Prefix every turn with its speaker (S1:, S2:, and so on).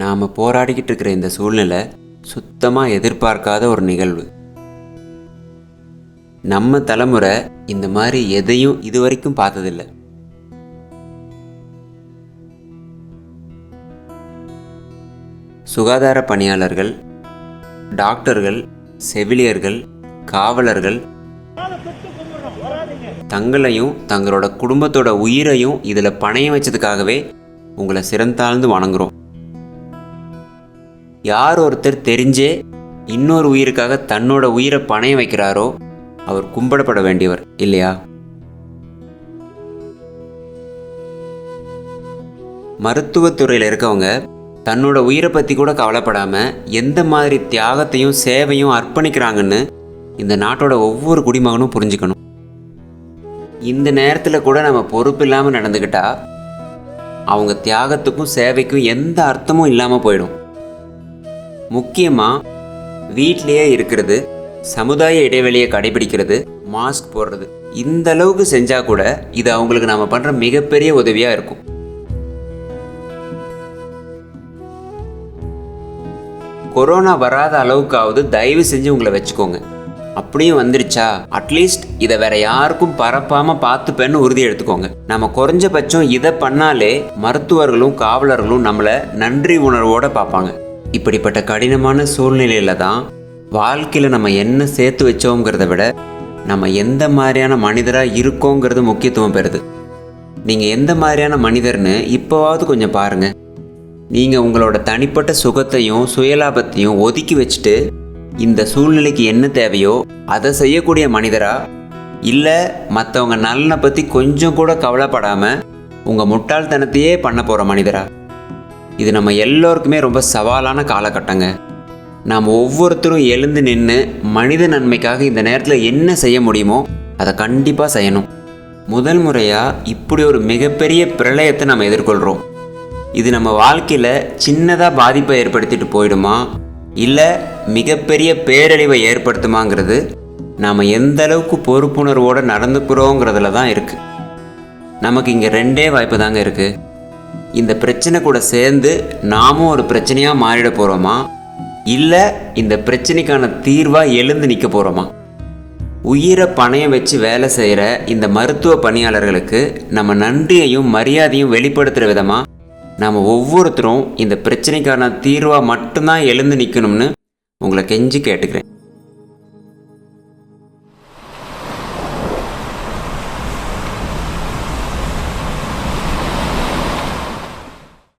S1: நாம் போராடிக்கிட்டு இருக்கிற இந்த சூழ்நிலை சுத்தமாக எதிர்பார்க்காத ஒரு நிகழ்வு. நம்ம தலைமுறை இந்த மாதிரி எதையும் இதுவரைக்கும் பார்த்ததில்லை. சுகாதார பணியாளர்கள், டாக்டர்கள், செவிலியர்கள், காவலர்கள் தங்களையும் தங்களோட குடும்பத்தோட உயிரையும் இதில் பணையம் வச்சதுக்காகவே உங்களை சிறந்தாழ்ந்து வணங்குறோம். யார் ஒருத்தர் தெரிஞ்சே இன்னொரு உயிருக்காக தன்னோட உயிரை பணையம் வைக்கிறாரோ அவர் கும்பிடப்பட வேண்டியவர் இல்லையா? மருத்துவத்துறையில் இருக்கவங்க தன்னோட உயிரை பற்றி கூட கவலைப்படாமல் எந்த மாதிரி தியாகத்தையும் சேவையும் அர்ப்பணிக்கிறாங்கன்னு இந்த நாட்டோட ஒவ்வொரு குடிமகனும் புரிஞ்சுக்கணும். இந்த நேரத்தில் கூட நம்ம பொறுப்பு இல்லாமல் நடந்துக்கிட்டா அவங்க தியாகத்துக்கும் சேவைக்கும் எந்த அர்த்தமும் இல்லாமல் போயிடும். முக்கியமாக வீட்டிலேயே இருக்கிறது, சமுதாய இடைவெளியை கடைபிடிக்கிறது, மாஸ்க் போடுறது, இந்த அளவுக்கு செஞ்சால் கூட இது அவங்களுக்கு நாம் பண்ணுற மிகப்பெரிய உதவியாக இருக்கும். கொரோனா வராத அளவுக்காவது தயவு செஞ்சு உங்களை வச்சுக்கோங்க. அப்படியும் வந்துருச்சா அட்லீஸ்ட் இதை வேற யாருக்கும் பரப்பாமல் பார்த்துப்பேன்னு உறுதி எடுத்துக்கோங்க. நம்ம குறைஞ்சபட்சம் இதை பண்ணாலே மருத்துவர்களும் காவலர்களும் நம்மளை நன்றி உணர்வோடு பார்ப்பாங்க. இப்படிப்பட்ட கடினமான சூழ்நிலையில தான் வாழ்க்கையில் நம்ம என்ன சேர்த்து வச்சோங்கிறத விட நம்ம எந்த மாதிரியான மனிதராக இருக்கோங்கிறது முக்கியத்துவம் பெறுது. நீங்கள் எந்த மாதிரியான மனிதர்னு இப்போவாவது கொஞ்சம் பாருங்கள். நீங்கள் உங்களோட தனிப்பட்ட சுகத்தையும் சுயலாபத்தையும் ஒதுக்கி வச்சுட்டு இந்த சூழ்நிலைக்கு என்ன தேவையோ அதை செய்யக்கூடிய மனிதரா, இல்லை மற்றவங்க நலனை பற்றி கொஞ்சம் கூட கவலைப்படாமல் உங்கள் முட்டாள்தனத்தையே பண்ண போகிற மனிதரா? இது நம்ம எல்லோருக்குமே ரொம்ப சவாலான காலகட்டங்க. நாம் ஒவ்வொருத்தரும் எழுந்து நின்று மனித நன்மைக்காக இந்த நேரத்தில் என்ன செய்ய முடியுமோ அதை கண்டிப்பாக செய்யணும். முதல் முறையாக இப்படி ஒரு மிகப்பெரிய பிரளயத்தை நம்ம எதிர்கொள்கிறோம். இது நம்ம வாழ்க்கையில் சின்னதாக பாதிப்பை ஏற்படுத்திட்டு போயிடுமா, இல்லை மிகப்பெரிய பேரழிவை ஏற்படுத்துமாங்கிறது நாம் எந்த அளவுக்கு பொறுப்புணர்வோடு நடந்துக்கிறோங்கிறதுல தான் இருக்குது. நமக்கு இங்கே ரெண்டே வாய்ப்பு தாங்க இருக்குது. இந்த பிரச்சனை கூட சேர்ந்து நாமும் ஒரு பிரச்சனையாக மாறிட போகிறோமா, இல்லை இந்த பிரச்சனைக்கான தீர்வாக எழுந்து நிற்க போகிறோமா? உயிரை பணையம் வச்சு வேலை செய்கிற இந்த மருத்துவ பணியாளர்களுக்கு நம்ம நன்றியையும் மரியாதையும் வெளிப்படுத்துகிற விதமாக நாம் ஒவ்வொருத்தரும் இந்த பிரச்சனைக்கான தீர்வாக மட்டும்தான் எழுந்து நிற்கணும்னு உங்களை கெஞ்சி கேட்டுக்கிறேன்.